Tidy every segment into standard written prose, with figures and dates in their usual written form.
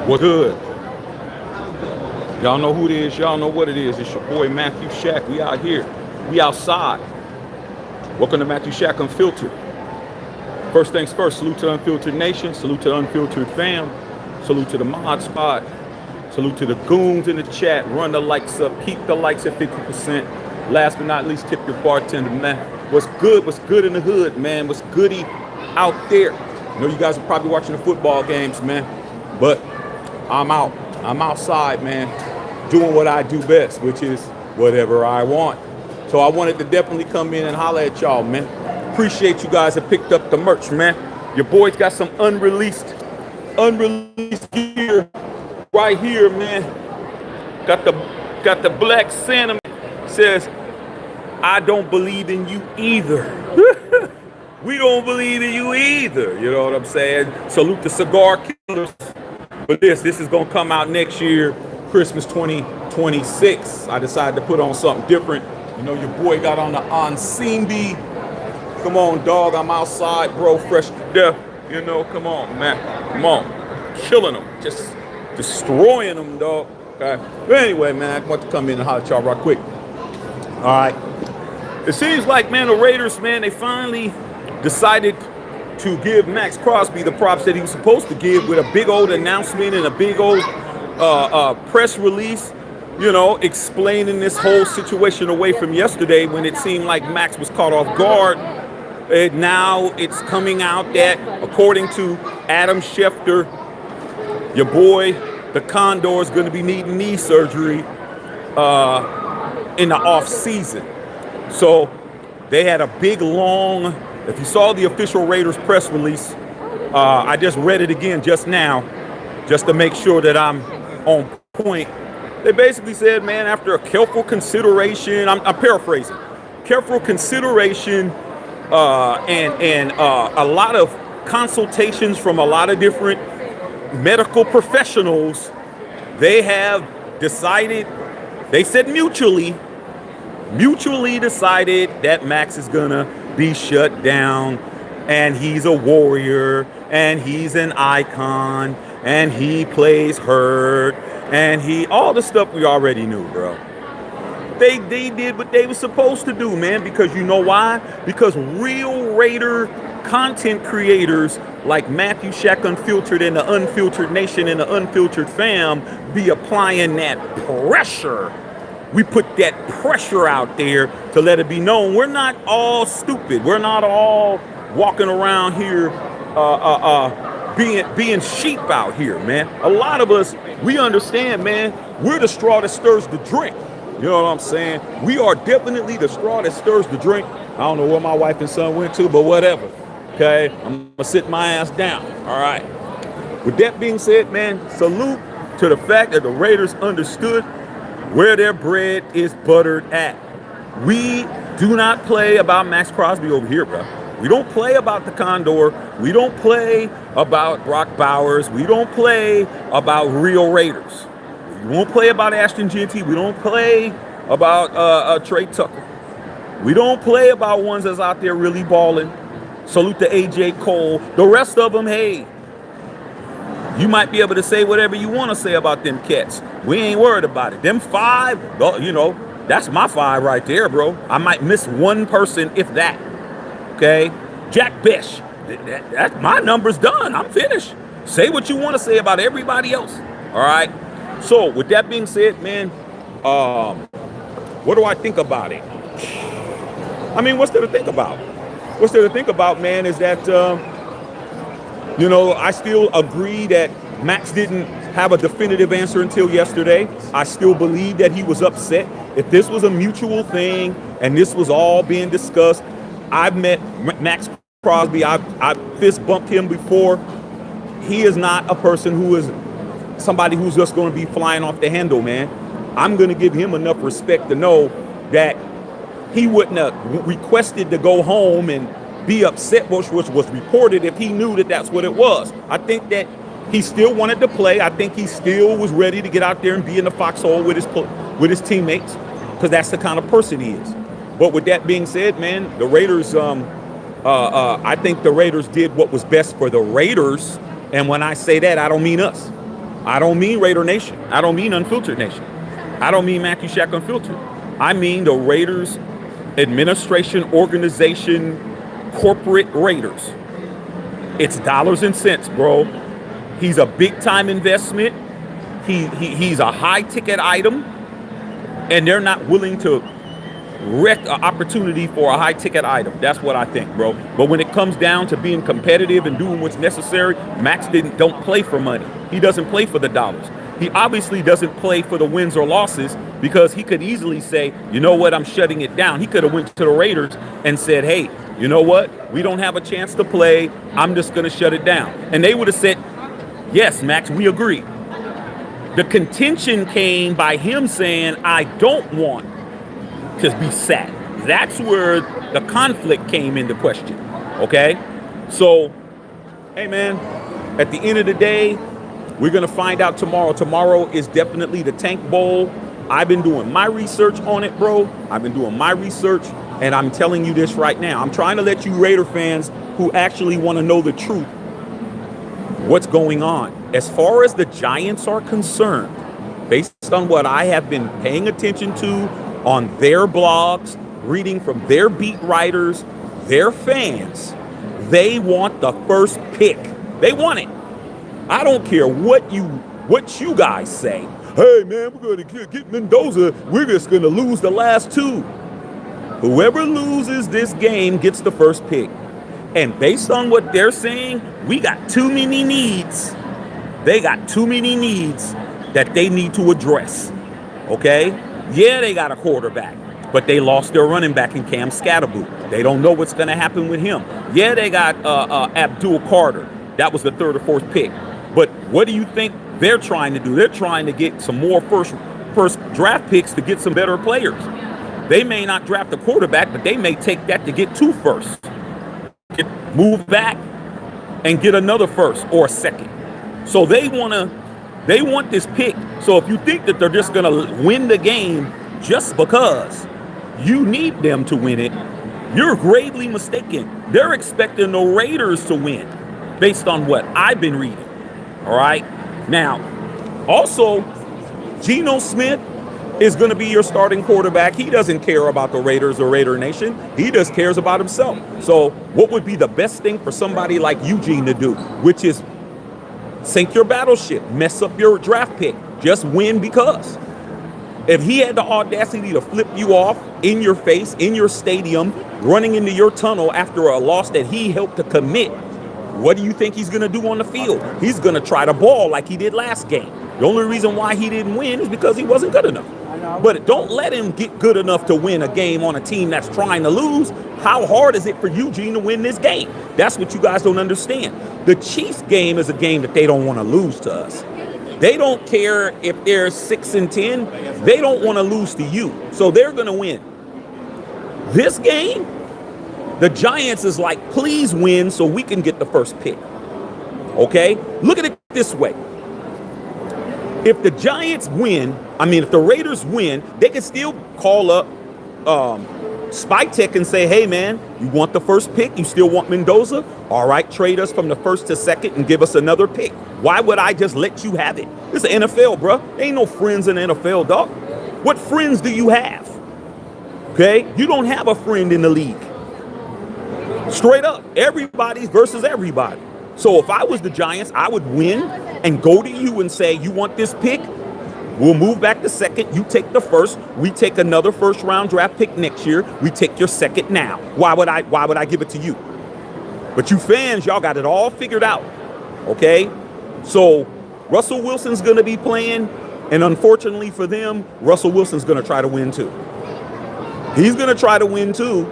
What's good? Y'all know who it is. Y'all know what it is. It's your boy Matthew Shack. We out here. We outside. Welcome to Matthew Shack Unfiltered. First things first, salute to Unfiltered Nation. Salute to Unfiltered Fam. Salute to the Mod Spot. Salute to the goons in the chat. Run the likes up. Keep the likes at 50%. Last but not least, tip your bartender, man. What's good? What's good in the hood, man? What's goody out there? I know you guys are probably watching the football games, man. But I'm out. I'm outside, man, doing what I do best, which is whatever I want. So I wanted to definitely come in and holler at y'all, man. Appreciate you guys have picked up the merch, man. Your boys got some unreleased gear right here, man. Got the black Santa. Says, I don't believe in you either. We don't believe in you either. You know what I'm saying? Salute the cigar killers. But this is gonna come out next year, Christmas 2026. I decided to put on something different. You know, your boy got on the Ensemble. Come on, dog. I'm outside, bro, fresh to death. You know, come on, man. Come on. Killing them. Just destroying them, dog. Okay. But anyway, man, I want to come in and holler at y'all right quick. All right. It seems like, man, the Raiders, man, they finally decided to give Maxx Crosby the props that he was supposed to give with a big old announcement and a big old press release, you know, explaining this whole situation away from yesterday when it seemed like Max was caught off guard. And now it's coming out that, according to Adam Schefter, your boy, the Condor, is going to be needing knee surgery in the off season. So they had a big, long, if you saw the official Raiders press release, I just read it again just now, just to make sure that I'm on point. They basically said, man, after a careful consideration, I'm paraphrasing, careful consideration and a lot of consultations from a lot of different medical professionals, they have decided, they said mutually decided that Max is gonna be shut down, and he's a warrior, and he's an icon, and he plays hurt, and all the stuff we already knew, bro. They did what they were supposed to do, man, because you know why? Because real Raider content creators like Matthew Shack Unfiltered and the Unfiltered Nation and the Unfiltered Fam be applying that pressure. We put that pressure out there to let it be known we're not all stupid. We're not all walking around here being sheep out here, man. A lot of us, we understand, man, we're the straw that stirs the drink. You know what I'm saying? We are definitely the straw that stirs the drink. I don't know where my wife and son went to, but whatever. Okay, I'm gonna sit my ass down. All right. With that being said, man, salute to the fact that the Raiders understood where their bread is buttered at. We do not play about Maxx Crosby over here, bro. We don't play about the Condor. We don't play about Brock Bowers. We don't play about real Raiders. We won't play about Ashton Genty. We don't play about Trey Tucker. We don't play about ones that's out there really balling. Salute to A.J. Cole. The rest of them, hey, you might be able to say whatever you want to say about them cats. We ain't worried about it. Them five, you know, that's my five right there, bro. I might miss one person, if that. Okay? Jack Bish. That's my number's done. I'm finished. Say what you want to say about everybody else. All right? So, with that being said, man, what do I think about it? I mean, what's there to think about? What's there to think about, man, is that, you know, I still agree that Max didn't have a definitive answer until yesterday. I still believe that he was upset. If this was a mutual thing and this was all being discussed, I've met Maxx Crosby. I've fist bumped him before. He is not a person who is somebody who's just going to be flying off the handle, man. I'm going to give him enough respect to know that he wouldn't have requested to go home and be upset, which was reported, if he knew that that's what it was. I think that he still wanted to play. I think he still was ready to get out there and be in the foxhole with his teammates, because that's the kind of person he is. But with that being said, man, the Raiders, I think the Raiders did what was best for the Raiders. And when I say that, I don't mean us. I don't mean Raider Nation. I don't mean Unfiltered Nation. I don't mean Matthew Shack Unfiltered. I mean the Raiders administration, organization, corporate Raiders. It's dollars and cents, bro. He's a big time investment. He's a high ticket item, and they're not willing to wreck an opportunity for a high ticket item. That's what I think, bro. But when it comes down to being competitive and doing what's necessary, Max don't play for money. He doesn't play for the dollars. He obviously doesn't play for the wins or losses, because he could easily say, you know what, I'm shutting it down. He could have went to the Raiders and said, hey, you know what, we don't have a chance to play. I'm just going to shut it down. And they would have said, yes, Max, we agree. The contention came by him saying, I don't want to be sat. That's where the conflict came into question. Okay? So, hey, man, at the end of the day, we're going to find out tomorrow. Tomorrow is definitely the Tank Bowl. I've been doing my research on it, bro. I've been doing my research, and I'm telling you this right now. I'm trying to let you Raider fans who actually want to know the truth, what's going on. As far as the Giants are concerned, based on what I have been paying attention to on their blogs, reading from their beat writers, their fans, they want the first pick. They want it. I don't care what you guys say. Hey, man, we're going to get Mendoza. We're just going to lose the last two. Whoever loses this game gets the first pick. And based on what they're saying, we got too many needs. They got too many needs that they need to address. Okay? Yeah, they got a quarterback, but they lost their running back in Cam Scatterboo. They don't know what's going to happen with him. Yeah, they got Abdul Carter. That was the third or fourth pick. But what do you think they're trying to do? They're trying to get some more first draft picks to get some better players. They may not draft a quarterback, but they may take that to get two firsts. Move back and get another first or a second. So they want this pick. So if you think that they're just going to win the game just because you need them to win it, you're gravely mistaken. They're expecting the Raiders to win based on what I've been reading. All right. Now, also, Geno Smith is going to be your starting quarterback. He doesn't care about the Raiders or Raider Nation. He just cares about himself. So what would be the best thing for somebody like Eugene to do, which is sink your battleship, mess up your draft pick, just win because. If he had the audacity to flip you off in your face, in your stadium, running into your tunnel after a loss that he helped to commit, what do you think he's going to do on the field? He's going to try to ball like he did last game. The only reason why he didn't win is because he wasn't good enough. But don't let him get good enough to win a game on a team that's trying to lose. How hard is it for Eugene to win this game? That's what you guys don't understand. The Chiefs game is a game that they don't want to lose to us. They don't care if they're 6-10. They don't want to lose to you. So they're going to win. This game, the Giants is like, please win so we can get the first pick. Okay? Look at it this way. If the Giants win, if the Raiders win, they can still call up Spike Tech and say, hey, man, you want the first pick? You still want Mendoza? All right, trade us from the first to second and give us another pick. Why would I just let you have it? It's the NFL, bro. There ain't no friends in the NFL, dog. What friends do you have? Okay? You don't have a friend in the league. Straight up, everybody's versus everybody. So if I was the Giants, I would win and go to you and say, you want this pick? We'll move back to second. You take the first. We take another first round draft pick next year. We take your second now. Why would I give it to you? But you fans, y'all got it all figured out. Okay? So Russell Wilson's going to be playing. And unfortunately for them, Russell Wilson's going to try to win too. He's going to try to win too,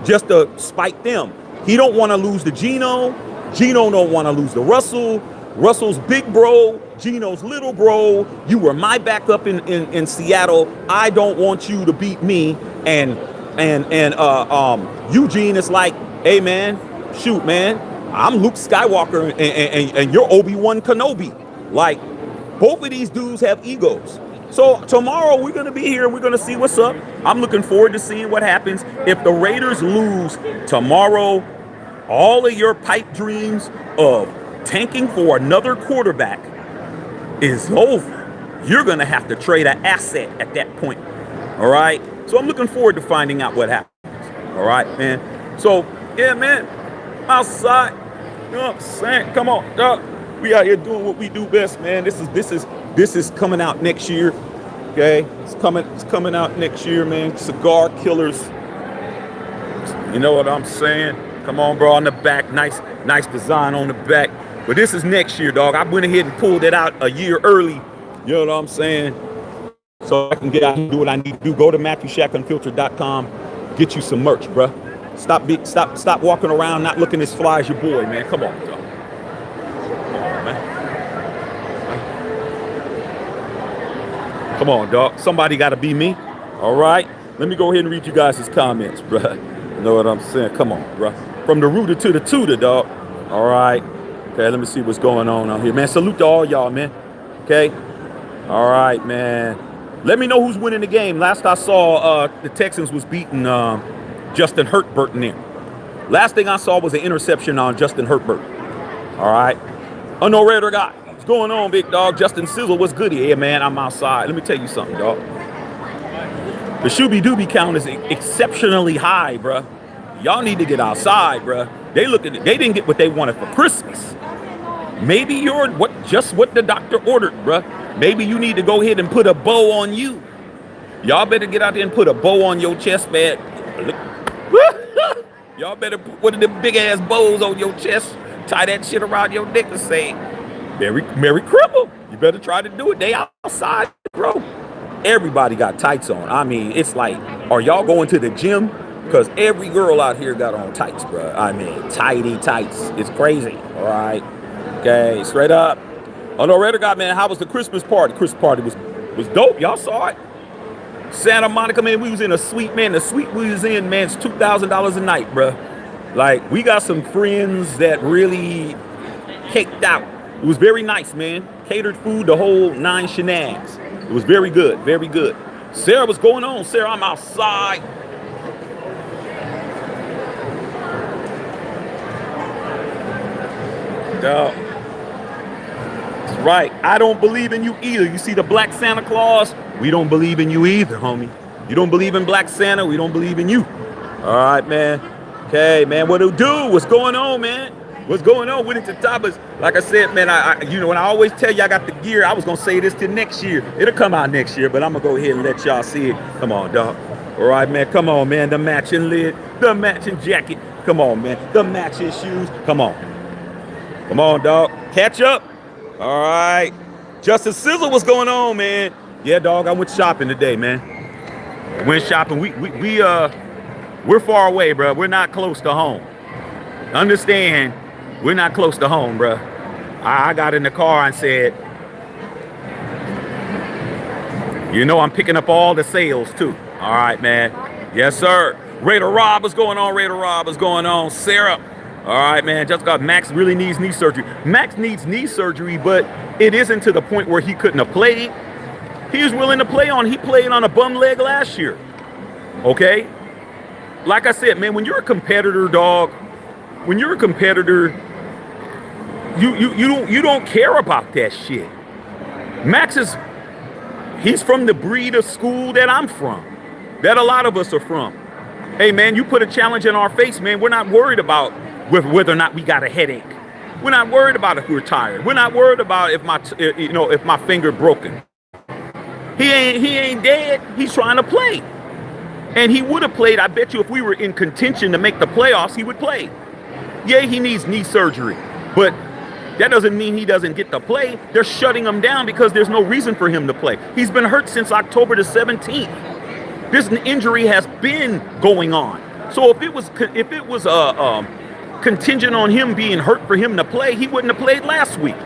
just to spite them. He don't want to lose to Geno. Geno don't want to lose to Russell. Russell's big bro, Geno's little bro. You were my backup in Seattle. I don't want you to beat me. And Eugene is like, hey man, shoot man, I'm Luke Skywalker and you're Obi-Wan Kenobi. Like, both of these dudes have egos. So tomorrow we're going to be here. We're going to see what's up. I'm looking forward to seeing what happens. If the Raiders lose tomorrow, all of your pipe dreams of tanking for another quarterback is over. You're going to have to trade an asset at that point. All right. So I'm looking forward to finding out what happens. All right, man. So, yeah, man, outside, you know what I'm saying? Come on, dog. We out here doing what we do best, man. This is coming out next year. Okay, it's coming out next year, man. Cigar Killers. You know what I'm saying? Come on, bro. On the back, nice design on the back. But this is next year, dog. I went ahead and pulled it out a year early. You know what I'm saying? So I can get out and do what I need to do. Go to MatthewShackUnfiltered.com. Get you some merch, bro. Stop walking around not looking as fly as your boy, man. Come on, dog. Come on, man. Come on, dog. Somebody got to be me. All right. Let me go ahead and read you guys' comments, bro. You know what I'm saying? Come on, bro. From the rooter to the tutor, dog. All right. Okay, let me see what's going on here, man. Salute to all y'all, man. Okay. All right, man. Let me know who's winning the game. Last I saw, the Texans was beating Justin Herbert in there. Last thing I saw was an interception on Justin Herbert. All right. Unknown Raider guy. What's going on, big dog? Justin Sizzle, what's good here? Yeah, man, I'm outside. Let me tell you something, dog. The Shooby-Dooby count is exceptionally high, bruh. Y'all need to get outside, bruh. They didn't get what they wanted for Christmas. Maybe you're just what the doctor ordered, bruh. Maybe you need to go ahead and put a bow on you. Y'all better get out there and put a bow on your chest, man. Y'all better put one of them big ass bows on your chest. Tie that shit around your neck and say, Merry Cripple. You better try to do it. They outside, bro. Everybody got tights on. I mean, it's like, are y'all going to the gym? Because every girl out here got on tights, bro. I mean, tighty tights. It's crazy. All right. Okay, straight up. Oh no, Raider God, man, how was the Christmas party? Christmas party was dope. Y'all saw it. Santa Monica, man, we was in a suite, man. The suite we was in, man, it's $2,000 a night, bro. Like, we got some friends that really caked out. It was very nice, man. Catered food, the whole 9 shenanigans. It was very good, very good. Sarah, what's going on? Sarah, I'm outside. Dog. That's right. I don't believe in you either. You see the Black Santa Claus? We don't believe in you either, homie. You don't believe in Black Santa? We don't believe in you. All right, man. Okay, man. What to do? What's going on, man? What's going on? Winning to Toppers. Like I said, man, when I always tell you I got the gear, I was going to say this till next year. It'll come out next year, but I'm going to go ahead and let y'all see it. Come on, dog. All right, man. Come on, man. The matching lid, the matching jacket. Come on, man. The matching shoes. Come on. Come on, dog. Catch up. All right. Justin Sizzle, what's going on, man? Yeah, dog, I went shopping today, man. I went shopping. We're far away, bro. We're not close to home. Understand, we're not close to home, bro. I got in the car and said, you know I'm picking up all the sales, too. All right, man. Yes, sir. Raider Rob, what's going on? Raider Rob, what's going on? Sarah. All right, man. Just got Max really needs knee surgery. Max needs knee surgery, but it isn't to the point where he couldn't have played. He was willing to play on. He played on a bum leg last year. Okay? Like I said, man, when you're a competitor, dog, when you're a competitor, you don't care about that shit. Max he's from the breed of school that I'm from, that a lot of us are from. Hey, man, you put a challenge in our face, man. We're not worried about whether or not we got a headache. We're not worried about if we're tired. We're not worried about if my finger broken. He ain't dead. He's trying to play. And he would have played. I bet you if we were in contention to make the playoffs, he would play. Yeah, he needs knee surgery, but that doesn't mean he doesn't get to play. They're shutting him down because there's no reason for him to play. He's been hurt since October the 17th. This injury has been going on. So if it was contingent on him being hurt for him to play, he wouldn't have played last week.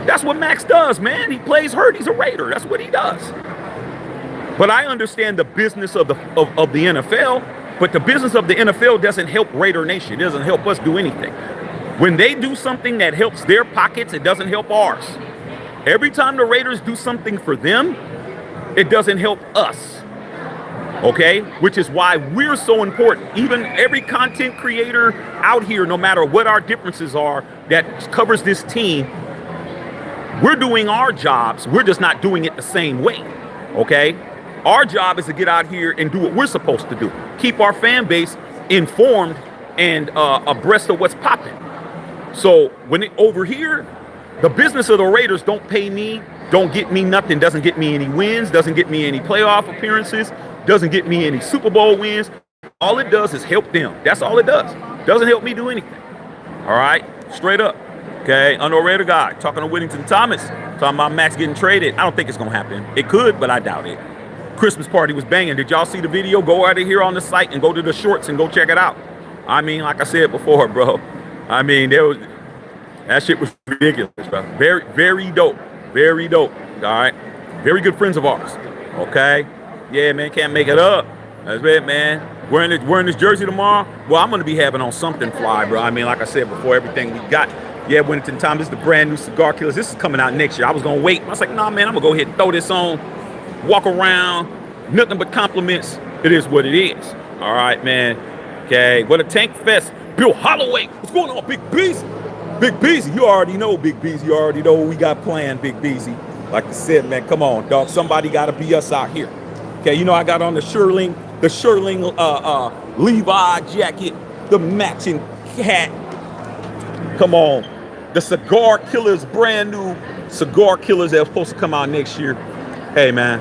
That's what Max does, man. He plays hurt. He's a Raider. That's what he does. But I understand the business of the NFL, but the business of the NFL doesn't help Raider Nation. It doesn't help us do anything. When they do something that helps their pockets, it doesn't help ours. Every time the Raiders do something for them, it doesn't help us. Okay? Which is why we're so important. Even every content creator out here, no matter what our differences are, that covers this team, We're doing our jobs. We're just not doing it the same way. Okay? Our job is to get out here and do what we're supposed to do. Keep our fan base informed and abreast of what's popping. So over here, the business of the Raiders don't pay me, don't get me nothing, doesn't get me any wins, doesn't get me any playoff appearances, doesn't get me any Super Bowl wins. All it does is help them. That's all it does. Doesn't help me do anything. All right? Straight up. Okay? Underrated guy. Talking to Whittington Thomas. Talking about Maxx getting traded. I don't think it's going to happen. It could, but I doubt it. Christmas party was banging. Did y'all see the video? Go out of here on the site and go to the shorts and go check it out. I mean, like I said before, bro. I mean, that shit was ridiculous, bro. Very, very dope. Very dope. All right? Very good friends of ours. Okay? Yeah, man, can't make it up. That's it, man. Wearing this jersey tomorrow. Well, I'm going to be having on something fly, bro. I mean, like I said before, everything we got. Yeah, Whittington Thomas, this is the brand new Cigar Killers. This is coming out next year. I was going to wait. I was like, nah, man, I'm going to go ahead and throw this on. Walk around, nothing but compliments. It is what it is. All right, man. Okay, what a Tank Fest. Bill Holloway. What's going on, Big Beezy? Big Beezy, you already know, Big Beezy. You already know what we got planned, Big Beezy. Like I said, man, come on, dog. Somebody got to be us out here. Okay, you know I got on the Sherling Levi jacket, the matching hat. Come on. The Cigar Killers, brand new Cigar Killers that are supposed to come out next year. Hey, man,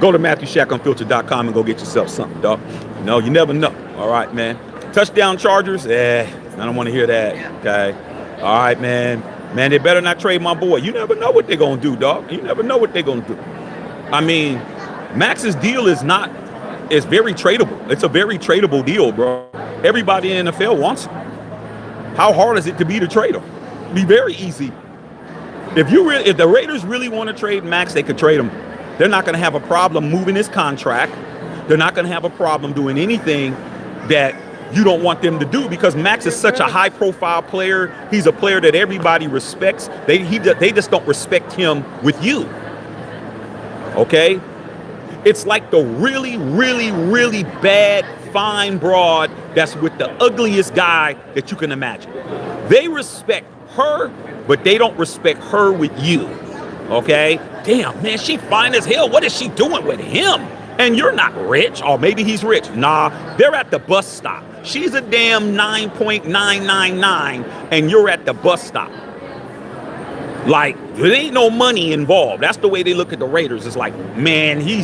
go to MatthewShackUnfiltered.com and go get yourself something, dog. No, you never know. All right, man. Touchdown Chargers? I don't want to hear that. Okay. All right, man. Man, they better not trade my boy. You never know what they're going to do, dog. You never know what they're going to do. I mean, Max's deal is very tradable. It's a very tradable deal, bro. Everybody in the NFL wants it. How hard is it to be to trade him? It'd be very easy. If the Raiders really want to trade Maxx, they could trade him. They're not going to have a problem moving his contract. They're not going to have a problem doing anything that you don't want them to do because Maxx is such a high-profile player. He's a player that everybody respects. They just don't respect him with you. Okay? It's like the really, really, really bad, fine broad that's with the ugliest guy that you can imagine. They respect her, but they don't respect her with you. Okay? Damn, man, she fine as hell. What is she doing with him? And you're not rich. Or maybe he's rich. Nah, they're at the bus stop. She's a damn 9.999 and you're at the bus stop. Like, there ain't no money involved. That's the way they look at the Raiders. It's like, man, they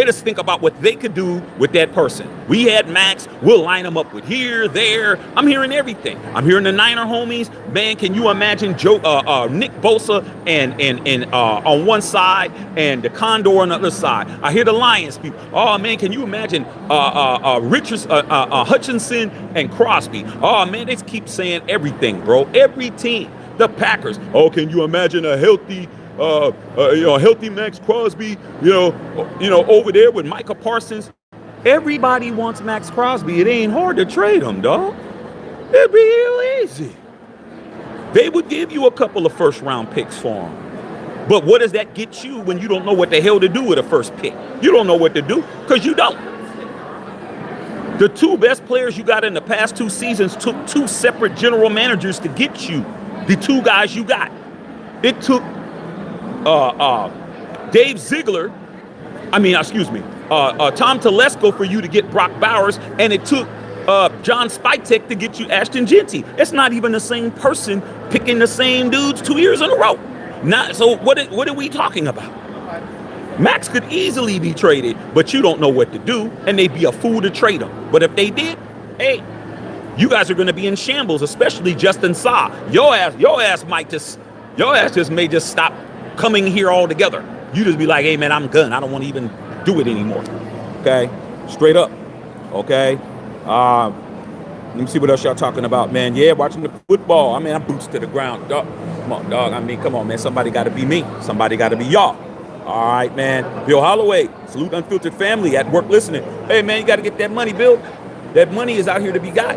just think about what they could do with that person. We had Maxx. We'll line them up with here, there. I'm hearing everything. I'm hearing the Niner homies. Man, can you imagine Nick Bosa and on one side and the Condor on the other side? I hear the Lions people. Oh, man, can you imagine Hutchinson and Crosby? Oh, man, they keep saying everything, bro. Every team. The Packers. Oh, can you imagine a healthy Maxx Crosby, over there with Micah Parsons? Everybody wants Maxx Crosby. It ain't hard to trade him, dog. It'd be real easy. They would give you a couple of first-round picks for him. But what does that get you when you don't know what the hell to do with a first pick? You don't know what to do because you don't. The two best players you got in the past 2 seasons took 2 separate general managers to get you the 2 guys you got. It took Tom Telesco for you to get Brock Bowers, and it took John Spytek to get you Ashton Genty. It's not even the same person picking the same dudes 2 years in a row. So what are we talking about? Maxx could easily be traded, but you don't know what to do, and they'd be a fool to trade him. But if they did, hey, you guys are going to be in shambles, especially Justin Saw. Your ass may just stop coming here altogether. You just be like, hey, man, I'm done. I don't want to even do it anymore. Okay? Straight up. Okay? Let me see what else y'all talking about, man. Yeah, watching the football. I mean, I'm boots to the ground. Dog. Come on, dog. I mean, come on, man. Somebody got to be me. Somebody got to be y'all. All right, man. Bill Holloway. Salute Unfiltered family at work listening. Hey, man, you got to get that money, Bill. That money is out here to be got.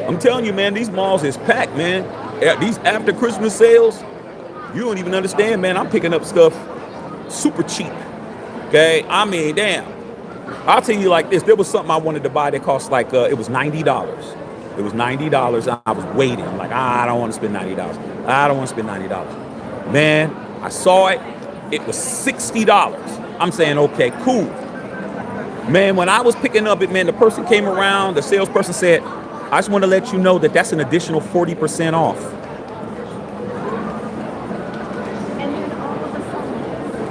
I'm telling you, man, these malls is packed, man. These after Christmas sales, you don't even understand, man. I'm picking up stuff super cheap. Okay? I mean, damn. I'll tell you like this. There was something I wanted to buy that cost like, it was $90. It was $90. I was waiting. I'm like, I don't want to spend $90. I don't want to spend $90. Man, I saw it. It was $60. I'm saying, okay, cool. Man, when I was picking up it, man, the person came around. The salesperson said, I just want to let you know that that's an additional 40% off.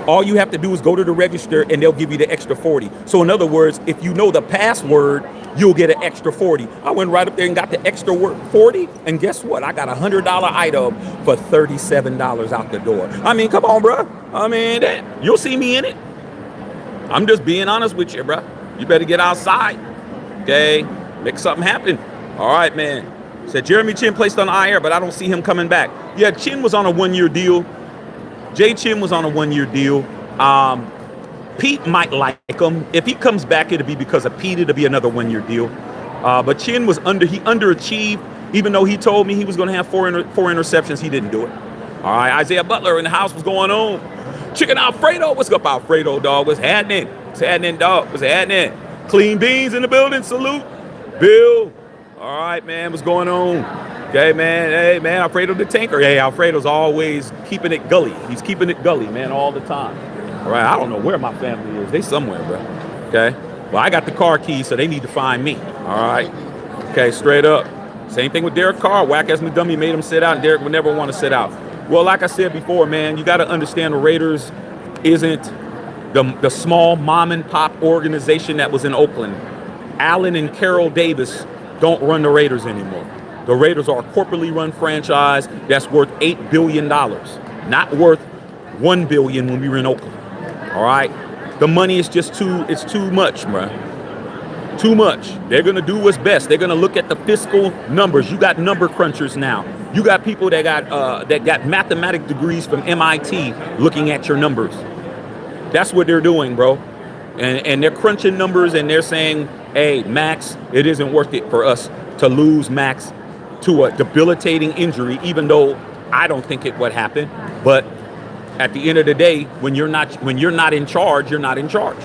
All you have to do is go to the register and they'll give you the extra 40. So in other words, if you know the password, you'll get an extra 40. I went right up there and got the extra 40. And guess what? I got a $100 item for $37 out the door. I mean, come on, bro. I mean, you'll see me in it. I'm just being honest with you, bro. You better get outside. Okay? Make something happen. All right, man. Said Jeremy Chin placed on IR, but I don't see him coming back. Yeah, Chin was on a one-year deal. Jay Chin was on a one-year deal. Pete might like him. If he comes back, it'll be because of Pete. It'll be another one-year deal. But Chin was he underachieved. Even though he told me he was going to have four interceptions, he didn't do it. All right, Isaiah Butler in the house. What's going on? Chicken Alfredo. What's up, Alfredo, dog? What's happening? What's happening, dog? What's happening? Clean beans in the building. Salute. Bill. All right, man. What's going on? Okay, man. Hey, man, Alfredo the Tanker. Hey, Alfredo's always keeping it gully. He's keeping it gully, man, all the time. All right, I don't know where my family is. They somewhere, bro. Okay. Well, I got the car keys, so they need to find me. All right. Okay, straight up. Same thing with Derek Carr. Whack ass McDummy made him sit out, and Derek would never want to sit out. Well, like I said before, man, you got to understand the Raiders isn't the small mom and pop organization that was in Oakland. Allen and Carroll Davis don't run the Raiders anymore. The Raiders are a corporately run franchise that's worth $8 billion, not worth $1 billion when we were in Oakland. All right? The money is just it's too much, bruh. Too much. They're going to do what's best. They're going to look at the fiscal numbers. You got number crunchers now. You got people that got mathematic degrees from MIT looking at your numbers. That's what they're doing, bro. And they're crunching numbers and they're saying, hey, Max, it isn't worth it for us to lose Max to a debilitating injury, even though I don't think it would happen. But at the end of the day, when you're not in charge, you're not in charge.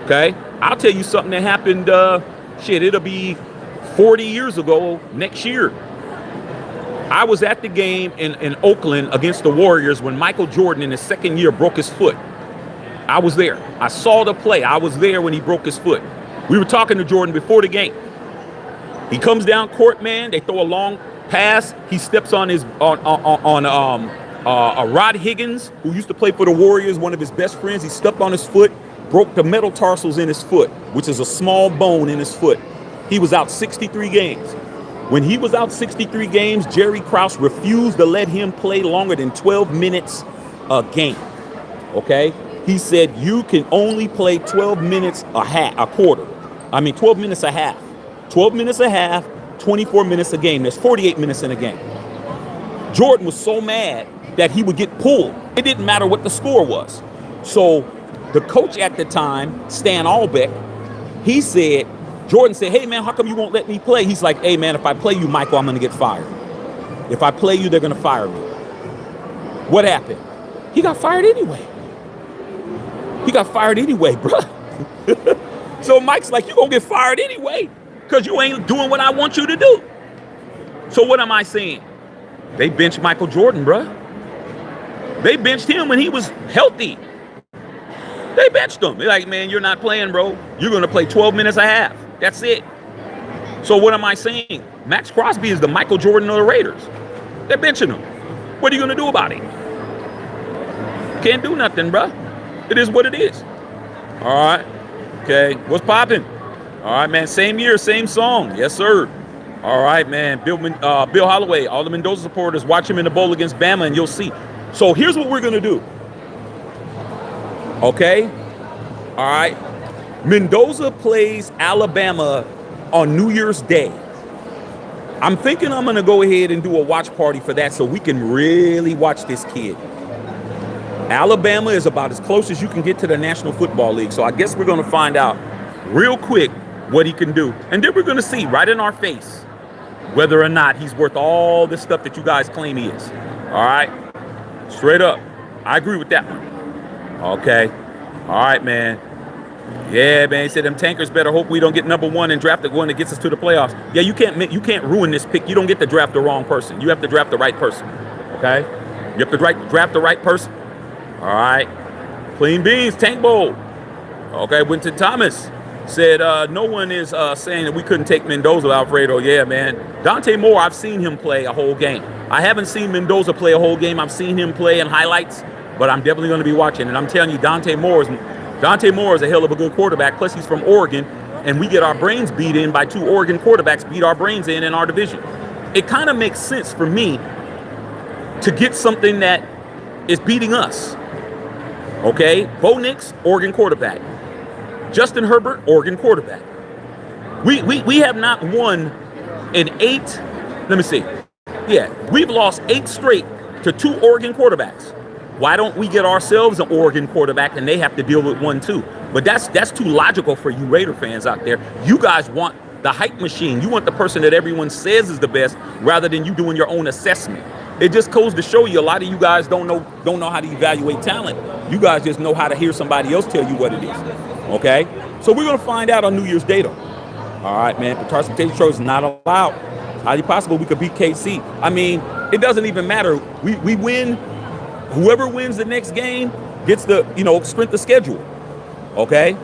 Okay? I'll tell you something that happened, it'll be 40 years ago next year. I was at the game in Oakland against the Warriors when Michael Jordan in his second year broke his foot. I was there. I saw the play. I was there when he broke his foot. We were talking to Jordan before the game. He comes down court, man. They throw a long pass. He steps on Rod Higgins, who used to play for the Warriors, one of his best friends. He stepped on his foot, broke the metatarsals in his foot, which is a small bone in his foot. He was out 63 games. When he was out 63 games, Jerry Krause refused to let him play longer than 12 minutes a game. Okay? He said, you can only play 12 minutes a quarter. 12 minutes a half. 12 minutes a half, 24 minutes a game. There's 48 minutes in a game. Jordan was so mad that he would get pulled. It didn't matter what the score was. So the coach at the time, Stan Albeck, Jordan said, hey, man, how come you won't let me play? He's like, hey, man, if I play you, Michael, I'm going to get fired. If I play you, they're going to fire me. What happened? He got fired anyway. Bro. So Mike's like, you're going to get fired anyway because you ain't doing what I want you to do. So what am I saying? They benched Michael Jordan, bro. They benched him when he was healthy. They benched him. They're like, man, you're not playing, bro. You're going to play 12 minutes a half. That's it. So what am I saying? Maxx Crosby is the Michael Jordan of the Raiders. They're benching him. What are you going to do about it? Can't do nothing, bro. It is what it is. All right. Okay. What's popping? All right, man. Same year, same song. Yes, sir. All right, man. Bill Holloway, all the Mendoza supporters, watch him in the bowl against Bama and you'll see. So here's what we're going to do. Okay? All right. Mendoza plays Alabama on New Year's Day. I'm thinking I'm going to go ahead and do a watch party for that so we can really watch this kid. Alabama is about as close as you can get to the National Football League. So I guess we're going to find out real quick what he can do. And then we're going to see right in our face whether or not he's worth all the stuff that you guys claim he is. All right? Straight up. I agree with that one. Okay. All right, man. Yeah, man. He said them tankers better hope we don't get number one and draft the one that gets us to the playoffs. Yeah, you can't ruin this pick. You don't get to draft the wrong person. You have to draft the right person. Okay? You have to draft the right person. All right. Clean beans, Tank Bowl. Okay, Winston Thomas said no one is saying that we couldn't take Mendoza, Alfredo. Yeah, man. Dante Moore, I've seen him play a whole game. I haven't seen Mendoza play a whole game. I've seen him play in highlights, but I'm definitely going to be watching. And I'm telling you, Dante Moore is a hell of a good quarterback. Plus, he's from Oregon, and we get our brains beat in by 2 Oregon quarterbacks beat our brains in our division. It kind of makes sense for me to get something that is beating us. Okay? Bo Nix, Oregon quarterback. Justin Herbert, Oregon quarterback. We have not won in 8. Let me see. Yeah, we've lost 8 straight to 2 Oregon quarterbacks. Why don't we get ourselves an Oregon quarterback and they have to deal with 1 too? But that's too logical for you Raider fans out there. You guys want the hype machine. You want the person that everyone says is the best rather than you doing your own assessment. It just goes to show you a lot of you guys don't know how to evaluate talent. You guys just know how to hear somebody else tell you what it is. Okay? So we're going to find out on New Year's data. All right, man. Precipitation throw is not allowed. Highly possible we could beat KC. I mean, it doesn't even matter. We win. Whoever wins the next game gets the, strength of schedule. Okay?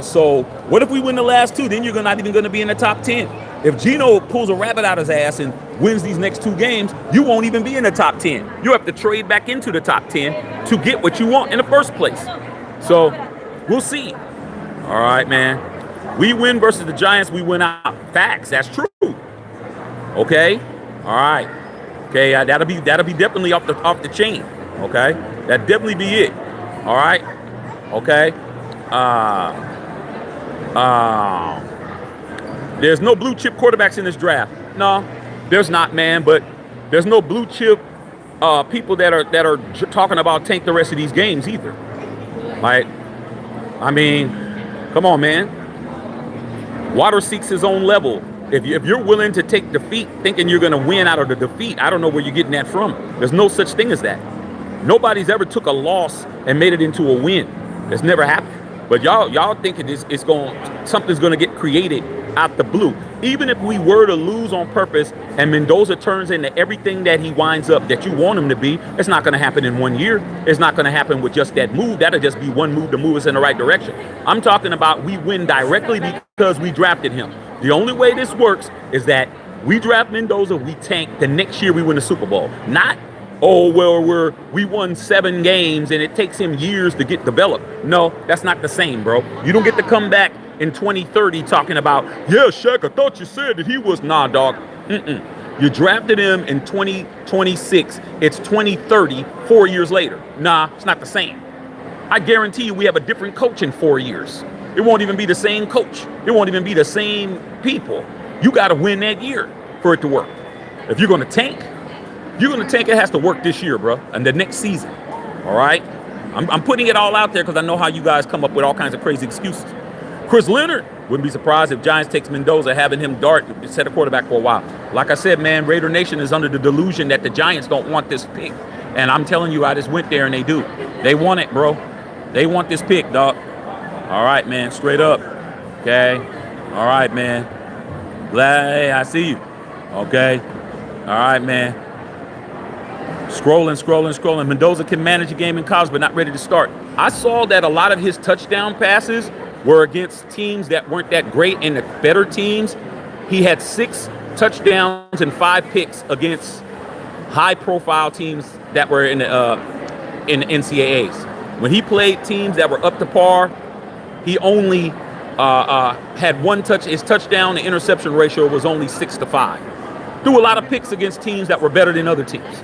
So what if we win the last 2? Then you're not even going to be in the top 10. If Gino pulls a rabbit out his ass and wins these next 2 games, you won't even be in the top 10. You have to trade back into the top 10 to get what you want in the first place. So we'll see. All right, man. We win versus the Giants. We win out. Facts. That's true. Okay. All right. Okay. That'll be definitely off the chain. Okay. That definitely be it. All right. Okay. There's no blue chip quarterbacks in this draft. No, there's not, man. But there's no blue chip people that are talking about tank the rest of these games either. Like, I mean, come on, man. Water seeks his own level. If you're willing to take defeat, thinking you're going to win out of the defeat, I don't know where you're getting that from. There's no such thing as that. Nobody's ever took a loss and made it into a win. It's never happened. But y'all thinking something's going to get created out the blue. Even if we were to lose on purpose and Mendoza turns into everything that he winds up that you want him to be, it's not going to happen in 1 year. It's not going to happen with just that move. That'll just be one move to move us in the right direction. I'm talking about we win directly because we drafted him. The only way this works is that we draft Mendoza, we tank, the next year we win the Super Bowl. Not, we won 7 games and it takes him years to get developed. No, that's not the same, bro. You don't get to come back in 2030 talking about, yeah, Shaq, I thought you said that he was, nah, dog. You drafted him in 2026. It's 2030, 4 years later. Nah, it's not the same. I guarantee you we have a different coach in 4 years. It won't even be the same coach. It won't even be the same people. You got to win that year for it to work. If you're going to tank, it has to work this year, bro, and the next season. All right? I'm putting it all out there because I know how you guys come up with all kinds of crazy excuses. Chris Leonard, wouldn't be surprised if Giants takes Mendoza, having him dart, set a quarterback for a while. Like I said, man, Raider Nation is under the delusion that the Giants don't want this pick. And I'm telling you, I just went there and they do. They want it, bro. They want this pick, dog. All right, man, straight up. Okay. All right, man. Hey, I see you. Okay. All right, man. Scrolling. Mendoza can manage a game in college, but not ready to start. I saw that a lot of his touchdown passes were against teams that weren't that great and the better teams. He had 6 touchdowns and 5 picks against high-profile teams that were in the NCAAs. When he played teams that were up to par, he only had 1 touch. His touchdown to interception ratio was only 6-5. Threw a lot of picks against teams that were better than other teams.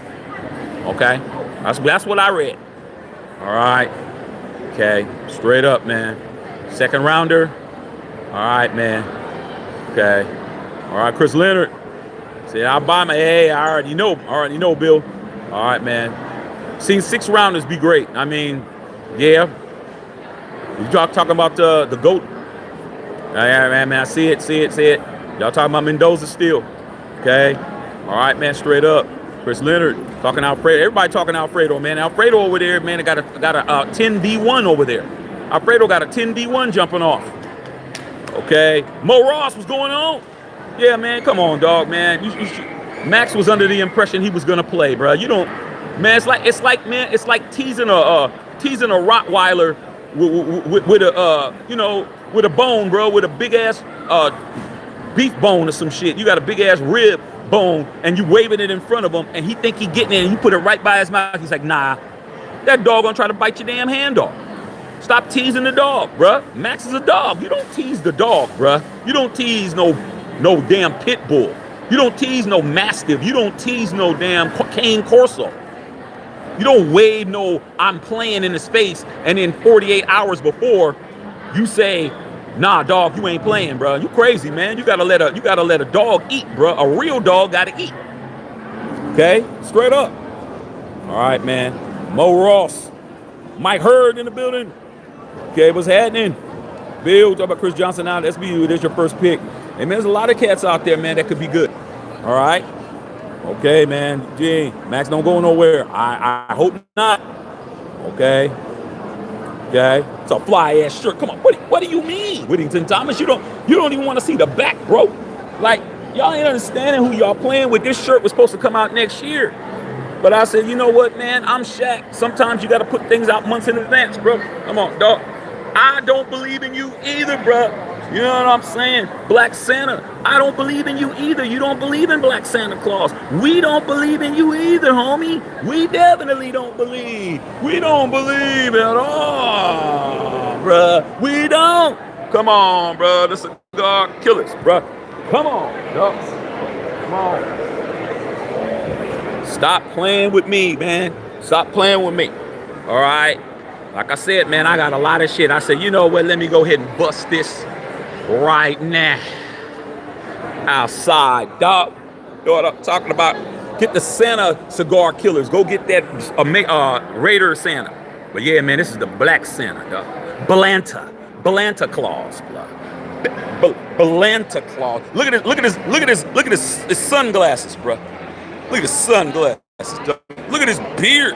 Okay, that's what I read. All right, okay, straight up, man. Second rounder. All right, man. Okay. All right, Chris Leonard. Say, I'll buy my. Hey, I already know, Bill. All right, man. Seen 6 rounders be great. I mean, yeah. You talking about the GOAT. Yeah, man. I see it. Y'all talking about Mendoza still. Okay. All right, man. Straight up. Chris Leonard talking Alfredo. Everybody talking Alfredo, man. Alfredo over there, man. Got a 10v1 over there. Alfredo got a 10v1 jumping off. Okay. Mo Ross, what's going on? Yeah, man, come on, dog, man. Max was under the impression he was gonna play, bro. You don't, man. It's like teasing a Rottweiler with a with a bone, bro, with a big ass beef bone or some shit. You got a big ass rib bone, and you waving it in front of him, and he think he getting it, and you put it right by his mouth. He's like, nah, that dog gonna try to bite your damn hand off. Stop teasing the dog, bruh. Max is a dog. You don't tease the dog, bruh. You don't tease no damn pit bull. You don't tease no mastiff. You don't tease no damn cane corso. You don't wave no I'm playing in his face, and then 48 hours before you say, nah, dog, you ain't playing, bruh. You crazy, man. You gotta let a dog eat, bruh. A real dog gotta eat. Okay? Straight up. All right, man. Mo Ross. Mike Hurd in the building. Okay, what's happening? Bill, talk about Chris Johnson out. SBU, there's your first pick. Hey, man, there's a lot of cats out there, man, that could be good. All right? Okay, man. Gee, Max don't go nowhere. I hope not. Okay? Okay? It's a fly-ass shirt. Come on. What do you mean, Whittington Thomas? You don't even want to see the back, bro. Like, y'all ain't understanding who y'all playing with. This shirt was supposed to come out next year. But I said, you know what, man? I'm Shaq. Sometimes you got to put things out months in advance, bro. Come on, dog. I don't believe in you either, bro. You know what I'm saying? Black Santa. I don't believe in you either. You don't believe in Black Santa Claus. We don't believe in you either, homie. We definitely don't believe. We don't believe at all, bro. We don't. Come on, bro. The cigar killers, bro. Come on, dog. Come on. Stop playing with me, man. Stop playing with me. All right? Like I said, man, I got a lot of shit. I said, you know what? Let me go ahead and bust this right now. Outside, dog. You know what I'm talking about? Get the Santa cigar killers. Go get that Raider Santa. But yeah, man, this is the Black Santa, dog. Bellanta Claus, bro. Bellanta Claus. Look at his sunglasses, bro. Look at his sunglasses. Look at his beard.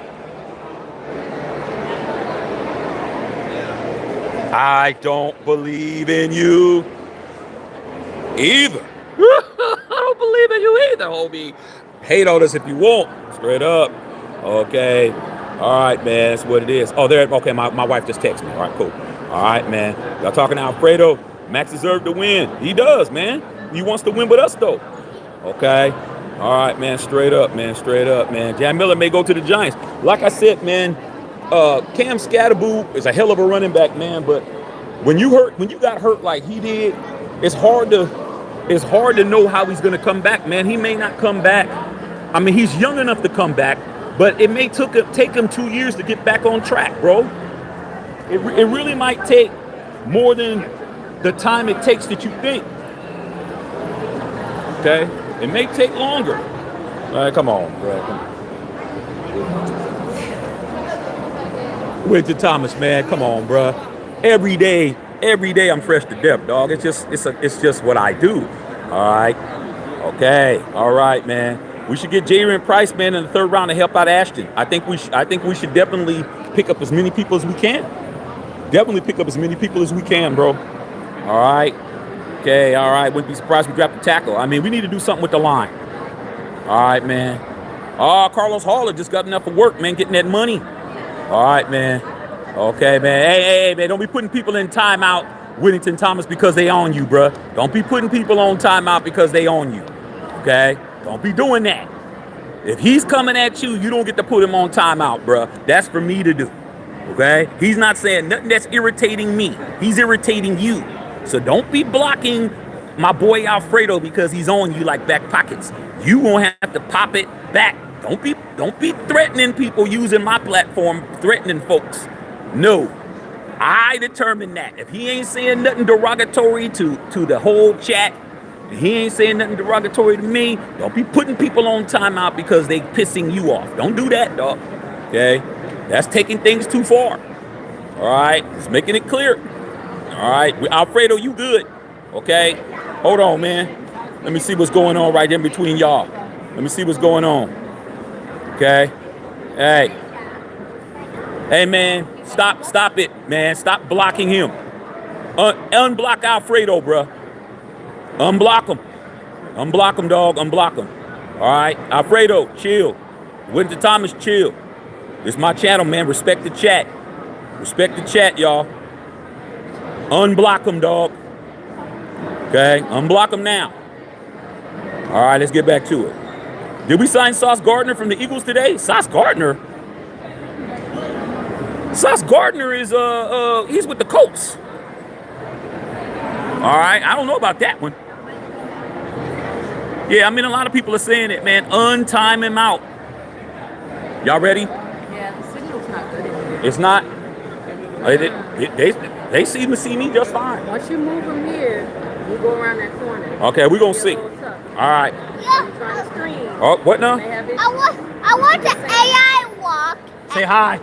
I don't believe in you either. I don't believe in you either, homie. Hate on us if you want. Straight up. Okay. All right, man. That's what it is. Oh, there. Okay, my wife just texted me. All right, cool. All right, man. Y'all talking to Alfredo. Max deserved to win. He does, man. He wants to win with us, though. Okay. All right, man. Straight up, man. Straight up, man. Jan Miller may go to the Giants. Like I said, man, Cam Scatterboo is a hell of a running back, man. But when you got hurt like he did, it's hard to know how he's gonna come back, man. He may not come back. I mean, he's young enough to come back, but it may take him 2 years to get back on track, bro. It really might take more than the time it takes that you think. Okay. It may take longer. All right, come on, bro. Winter Thomas, man, come on, bro. Every day I'm fresh to death, dog. It's just what I do. All right. Okay. All right, man. We should get Jalen Price, man, in the third round to help out Ashton. I think we should definitely pick up as many people as we can. Definitely pick up as many people as we can, bro. All right. Okay, all right. Wouldn't be surprised if we dropped the tackle. I mean, we need to do something with the line. All right, man. Oh, Carlos Haller just got enough of work, man, getting that money. All right, man. Okay, man. Hey, man, don't be putting people in timeout, Whittington Thomas, because they own you, bruh. Don't be putting people on timeout because they own you. Okay? Don't be doing that. If he's coming at you, you don't get to put him on timeout, bruh. That's for me to do. Okay? He's not saying nothing that's irritating me. He's irritating you. So don't be blocking my boy Alfredo because he's on you like back pockets. You won't have to pop it back. Don't be threatening people using my platform, threatening folks. No. I determine that. If he ain't saying nothing derogatory to the whole chat, he ain't saying nothing derogatory to me, don't be putting people on timeout because they pissing you off. Don't do that, dog. Okay? That's taking things too far. All right? Just making it clear. All right, Alfredo, you good? Okay, hold on, man. Let me see what's going on right in between y'all. Let me see what's going on. Okay, hey, Hey, man, stop it, man. Stop blocking him. Unblock Alfredo, bruh. Unblock him. Unblock him, dog. Unblock him. All right, Alfredo, chill. Winter Thomas, chill. This is my channel, man. Respect the chat. Respect the chat, y'all. Unblock him, dog. Okay, unblock him now. All right, let's get back to it. Did we sign Sauce Gardner from the Eagles today? Sauce Gardner? Sauce Gardner is he's with the Colts. All right, I don't know about that one. Yeah, I mean, a lot of people are saying it, man. Untime him out. Y'all ready? Yeah, the signal's not good in here. It's not. They see me just fine. Once you move from here, you go around that corner. Okay, we're gonna see. All right. I'm trying to scream. Oh, what now? I want the AI walk. Say hi.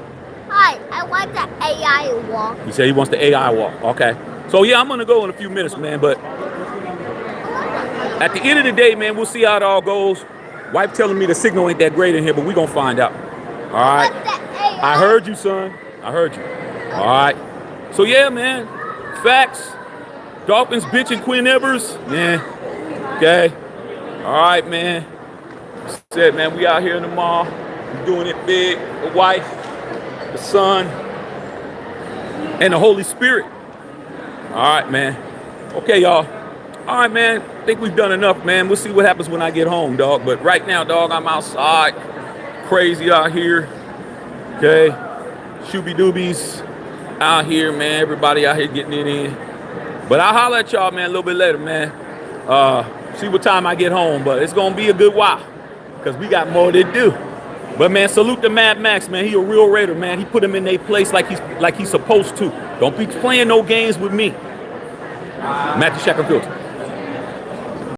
Hi, I want the AI walk. He said he wants the AI walk. Okay. So yeah, I'm gonna go in a few minutes, man. But at the end of the day, man, we'll see how it all goes. Wife telling me the signal ain't that great in here, but we gonna find out. All right. I heard you, son. I heard you. All right. So yeah, man. Facts. Dolphins bitching Quinn Evers. Yeah. Okay. All right, man. Said, man, we out here in the mall. We're doing it big. The wife, the son, and the Holy Spirit. All right, man. Okay, y'all. All right, man. I think we've done enough, man. We'll see what happens when I get home, dog. But right now, dog, I'm outside. Crazy out here. Okay. Shooby doobies out here, man. Everybody out here getting it in. But I'll holler at y'all, man, a little bit later, man. See what time I get home. But it's going to be a good while because we got more to do. But, man, salute to Mad Max, man. He a real Raider, man. He put him in their place like he's supposed to. Don't be playing no games with me. Matthew Shackelfield.